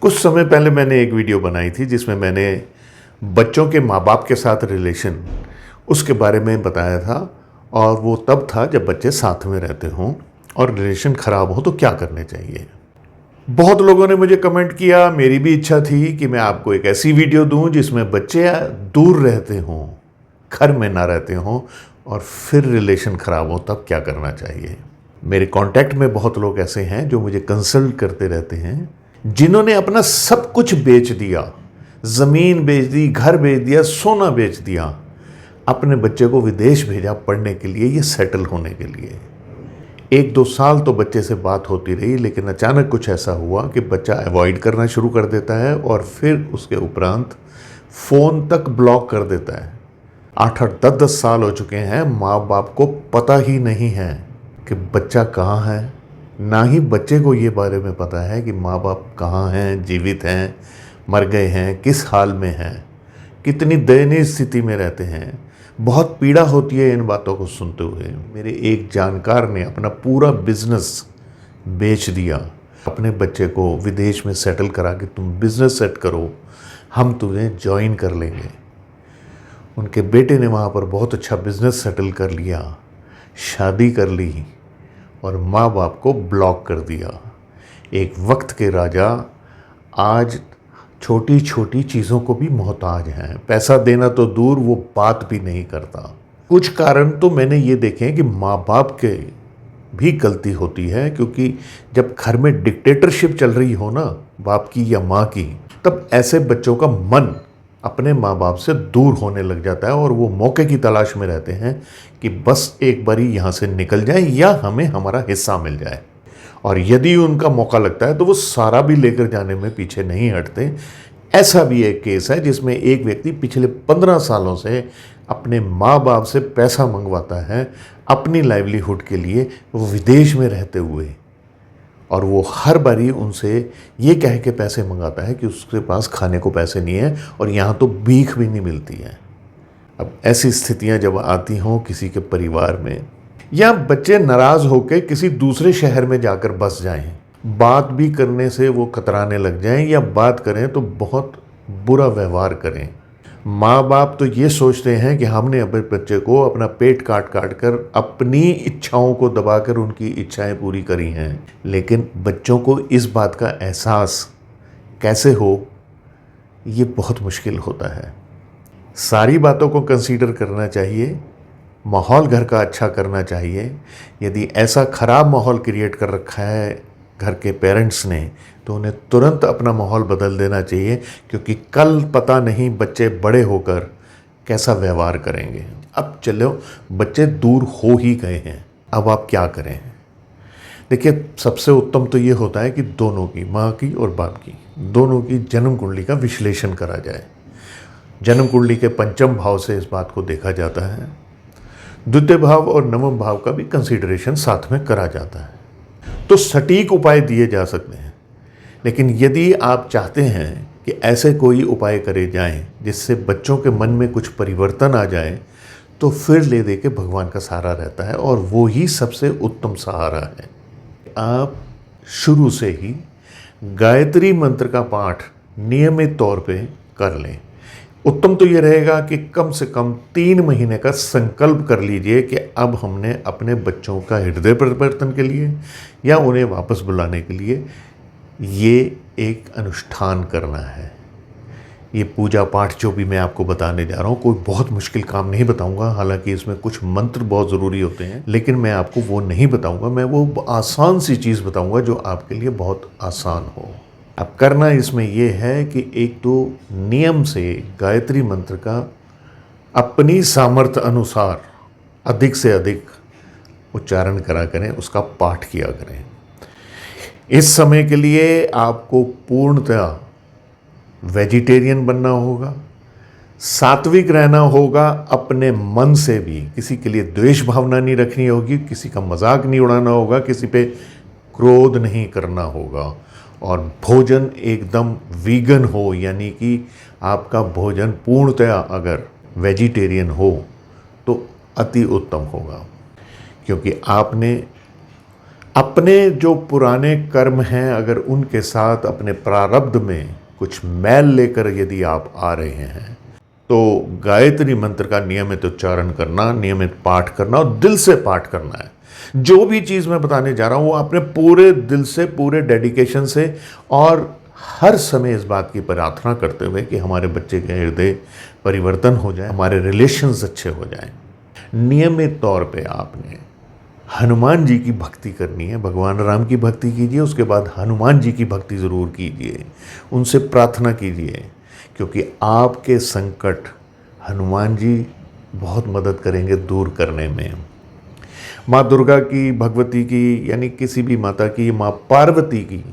कुछ समय पहले मैंने एक वीडियो बनाई थी जिसमें मैंने बच्चों के माँ बाप के साथ रिलेशन उसके बारे में बताया था। और वो तब था जब बच्चे साथ में रहते हों और रिलेशन ख़राब हो तो क्या करने चाहिए। बहुत लोगों ने मुझे कमेंट किया, मेरी भी इच्छा थी कि मैं आपको एक ऐसी वीडियो दूं जिसमें बच्चे दूर रहते हों, घर में ना रहते हों और फिर रिलेशन ख़राब हो तब क्या करना चाहिए। मेरे कांटेक्ट में बहुत लोग ऐसे हैं जो मुझे कंसल्ट करते रहते हैं, जिन्होंने अपना सब कुछ बेच दिया, ज़मीन बेच दी, घर बेच दिया, सोना बेच दिया, अपने बच्चे को विदेश भेजा पढ़ने के लिए, ये सेटल होने के लिए। 1-2 साल तो बच्चे से बात होती रही, लेकिन अचानक कुछ ऐसा हुआ कि बच्चा अवॉइड करना शुरू कर देता है और फिर उसके उपरांत फ़ोन तक ब्लॉक कर देता है। 8-8, 10-10 साल हो चुके हैं, माँ बाप को पता ही नहीं है कि बच्चा कहाँ है। ना ही बच्चे को ये बारे में पता है कि माँ बाप कहाँ हैं, जीवित हैं, मर गए हैं, किस हाल में हैं, कितनी दयनीय स्थिति में रहते हैं। बहुत पीड़ा होती है इन बातों को सुनते हुए। मेरे एक जानकार ने अपना पूरा बिजनेस बेच दिया, अपने बच्चे को विदेश में सेटल करा कि तुम बिजनेस सेट करो, हम तुम्हें ज्वाइन कर लेंगे। उनके बेटे ने वहाँ पर बहुत अच्छा बिजनेस सेटल कर लिया, शादी कर ली और माँ बाप को ब्लॉक कर दिया। एक वक्त के राजा आज छोटी छोटी चीज़ों को भी मोहताज हैं। पैसा देना तो दूर, वो बात भी नहीं करता। कुछ कारण तो मैंने ये देखे हैं कि माँ बाप के भी गलती होती है, क्योंकि जब घर में डिक्टेटरशिप चल रही हो ना, बाप की या माँ की, तब ऐसे बच्चों का मन अपने माँ बाप से दूर होने लग जाता है और वो मौके की तलाश में रहते हैं कि बस एक बारी यहाँ से निकल जाए या हमें हमारा हिस्सा मिल जाए। और यदि उनका मौका लगता है तो वो सारा भी लेकर जाने में पीछे नहीं हटते। ऐसा भी एक केस है जिसमें एक व्यक्ति पिछले 15 सालों से अपने माँ बाप से पैसा मंगवाता है अपनी लाइवलीहुड के लिए, वो विदेश में रहते हुए, और वो हर बारी उनसे ये कह के पैसे मंगाता है कि उसके पास खाने को पैसे नहीं है और यहाँ तो भीख भी नहीं मिलती है। अब ऐसी स्थितियाँ जब आती हों किसी के परिवार में, या बच्चे नाराज़ होकर किसी दूसरे शहर में जाकर बस जाएं, बात भी करने से वो कतराने लग जाएं, या बात करें तो बहुत बुरा व्यवहार करें। माँ बाप तो ये सोचते हैं कि हमने अपने बच्चे को अपना पेट काट काट कर अपनी इच्छाओं को दबाकर उनकी इच्छाएं पूरी करी हैं, लेकिन बच्चों को इस बात का एहसास कैसे हो, ये बहुत मुश्किल होता है। सारी बातों को कंसीडर करना चाहिए, माहौल घर का अच्छा करना चाहिए। यदि ऐसा ख़राब माहौल क्रिएट कर रखा है घर के पेरेंट्स ने, तो उन्हें तुरंत अपना माहौल बदल देना चाहिए, क्योंकि कल पता नहीं बच्चे बड़े होकर कैसा व्यवहार करेंगे। अब चलो, बच्चे दूर हो ही गए हैं, अब आप क्या करें। देखिए, सबसे उत्तम तो ये होता है कि दोनों की, माँ की और बाप की, दोनों की जन्म कुंडली का विश्लेषण करा जाए। जन्म कुंडली के पंचम भाव से इस बात को देखा जाता है, द्वितीय भाव और नवम भाव का भी कंसीडरेशन साथ में करा जाता है, तो सटीक उपाय दिए जा सकते हैं। लेकिन यदि आप चाहते हैं कि ऐसे कोई उपाय करे जाएं जिससे बच्चों के मन में कुछ परिवर्तन आ जाए, तो फिर ले दे के भगवान का सहारा रहता है और वो ही सबसे उत्तम सहारा है। आप शुरू से ही गायत्री मंत्र का पाठ नियमित तौर पे कर लें। उत्तम तो ये रहेगा कि कम से कम 3 महीने का संकल्प कर लीजिए कि अब हमने अपने बच्चों का हृदय परिवर्तन के लिए या उन्हें वापस बुलाने के लिए ये एक अनुष्ठान करना है। ये पूजा पाठ जो भी मैं आपको बताने जा रहा हूँ, कोई बहुत मुश्किल काम नहीं बताऊँगा, हालांकि इसमें कुछ मंत्र बहुत ज़रूरी होते हैं, लेकिन मैं आपको वो नहीं बताऊँगा। मैं वो आसान सी चीज़ बताऊँगा जो आपके लिए बहुत आसान हो। अब करना इसमें यह है कि एक तो नियम से गायत्री मंत्र का अपनी सामर्थ्य अनुसार अधिक से अधिक उच्चारण करा करें, उसका पाठ किया करें। इस समय के लिए आपको पूर्णतया वेजिटेरियन बनना होगा, सात्विक रहना होगा, अपने मन से भी किसी के लिए द्वेष भावना नहीं रखनी होगी, किसी का मजाक नहीं उड़ाना होगा, किसी पे क्रोध नहीं करना होगा, और भोजन एकदम वीगन हो, यानी कि आपका भोजन पूर्णतया अगर वेजिटेरियन हो तो अति उत्तम होगा, क्योंकि आपने अपने जो पुराने कर्म हैं, अगर उनके साथ अपने प्रारब्ध में कुछ मैल लेकर यदि आप आ रहे हैं, तो गायत्री मंत्र का नियमित उच्चारण करना, नियमित पाठ करना और दिल से पाठ करना है। जो भी चीज़ मैं बताने जा रहा हूँ वो अपने पूरे दिल से, पूरे डेडिकेशन से और हर समय इस बात की प्रार्थना करते हुए कि हमारे बच्चे के हृदय परिवर्तन हो जाए, हमारे रिलेशंस अच्छे हो जाएं। नियमित तौर पे आपने हनुमान जी की भक्ति करनी है। भगवान राम की भक्ति कीजिए, उसके बाद हनुमान जी की भक्ति ज़रूर कीजिए, उनसे प्रार्थना कीजिए, क्योंकि आपके संकट हनुमान जी बहुत मदद करेंगे दूर करने में। माँ दुर्गा की, भगवती की, यानी किसी भी माता की, माँ पार्वती की,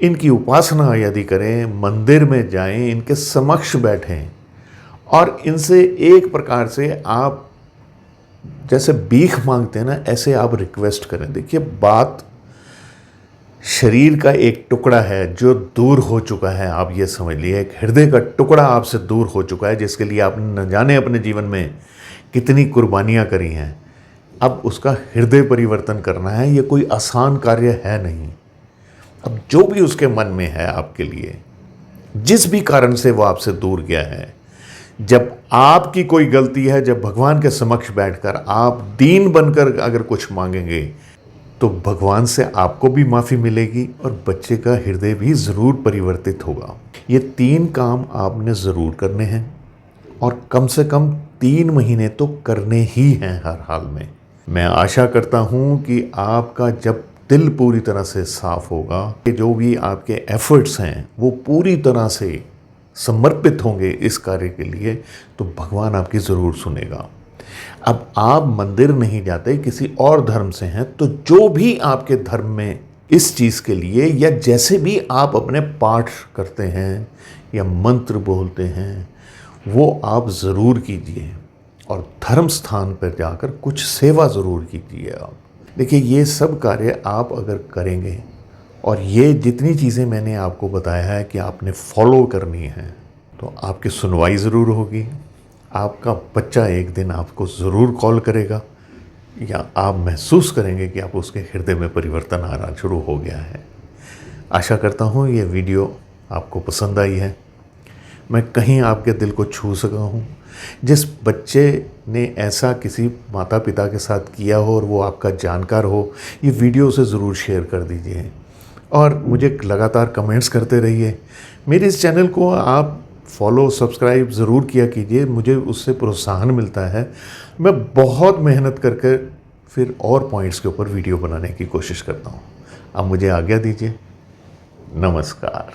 इनकी उपासना यदि करें, मंदिर में जाएं, इनके समक्ष बैठें और इनसे एक प्रकार से आप जैसे भीख मांगते हैं ना, ऐसे आप रिक्वेस्ट करें। देखिए, बात शरीर का एक टुकड़ा है जो दूर हो चुका है, आप ये समझ लिए, एक हृदय का टुकड़ा आपसे दूर हो चुका है, जिसके लिए आपने न जाने अपने जीवन में कितनी कुर्बानियाँ करी हैं। अब उसका हृदय परिवर्तन करना है, ये कोई आसान कार्य है नहीं। अब जो भी उसके मन में है आपके लिए, जिस भी कारण से वो आपसे दूर गया है, जब आपकी कोई गलती है, जब भगवान के समक्ष बैठकर आप दीन बनकर अगर कुछ मांगेंगे, तो भगवान से आपको भी माफ़ी मिलेगी और बच्चे का हृदय भी ज़रूर परिवर्तित होगा। ये 3 काम आपने ज़रूर करने हैं और कम से कम 3 महीने तो करने ही हैं हर हाल में। मैं आशा करता हूँ कि आपका जब दिल पूरी तरह से साफ होगा, कि जो भी आपके एफर्ट्स हैं वो पूरी तरह से समर्पित होंगे इस कार्य के लिए, तो भगवान आपकी ज़रूर सुनेगा। अब आप मंदिर नहीं जाते, किसी और धर्म से हैं, तो जो भी आपके धर्म में इस चीज़ के लिए, या जैसे भी आप अपने पाठ करते हैं या मंत्र बोलते हैं, वो आप ज़रूर कीजिए और धर्म स्थान पर जाकर कुछ सेवा ज़रूर कीजिए आप। देखिए, ये सब कार्य आप अगर करेंगे और ये जितनी चीज़ें मैंने आपको बताया है कि आपने फॉलो करनी है, तो आपकी सुनवाई ज़रूर होगी। आपका बच्चा एक दिन आपको ज़रूर कॉल करेगा, या आप महसूस करेंगे कि आप उसके हृदय में परिवर्तन आना शुरू हो गया है। आशा करता हूँ ये वीडियो आपको पसंद आई है, मैं कहीं आपके दिल को छू सका हूँ। जिस बच्चे ने ऐसा किसी माता पिता के साथ किया हो और वो आपका जानकार हो, ये वीडियो उसे ज़रूर शेयर कर दीजिए और मुझे लगातार कमेंट्स करते रहिए। मेरे इस चैनल को आप फॉलो, सब्सक्राइब ज़रूर किया कीजिए, मुझे उससे प्रोत्साहन मिलता है। मैं बहुत मेहनत करके फिर और पॉइंट्स के ऊपर वीडियो बनाने की कोशिश करता हूँ। अब मुझे आज्ञा दीजिए। नमस्कार।